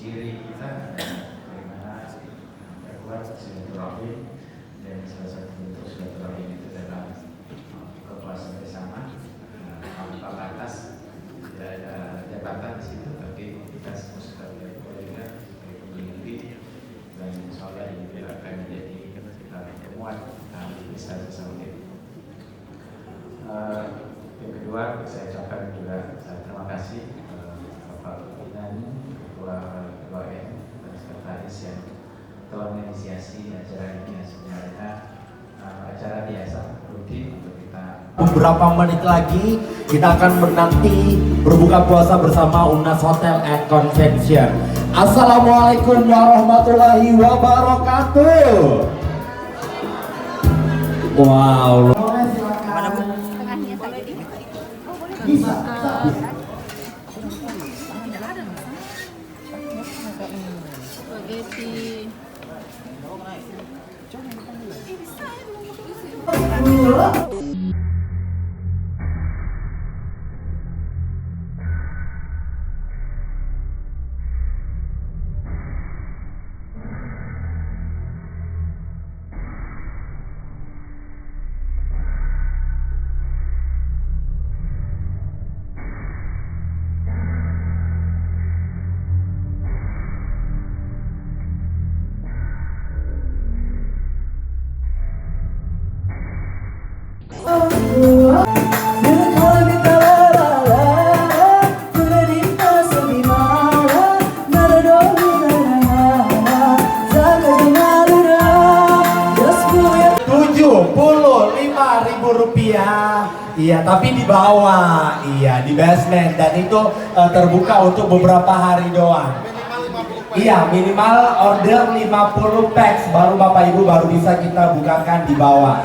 ciri kita bagaimana berbuat silaturahim, dan salah satu bentuk silaturahim itu adalah buka puasa bersama tanpa batas, tidak ada jabatan di situ, tapi kita semua sebagai kolega, sebagai pemimpin, dan insya Allah ini akan menjadi temuan besar bersama kita. Yang kedua, saya ucapkan juga terima kasih Bapak Pimpinan, Ketua KWN, dan Sekretaris yang telah menginisiasi acara ini yang sebenarnya acara biasa rutin untuk kita. Beberapa menit lagi kita akan menanti berbuka puasa bersama UNAS Hotel and Convention. Assalamualaikum warahmatullahi wabarakatuh. Wow. Bisa. Rupiah, iya, tapi di bawah, iya, di basement, dan itu terbuka untuk beberapa hari doang. Iya, minimal order 50 packs, baru Bapak Ibu baru bisa kita bukakan di bawah.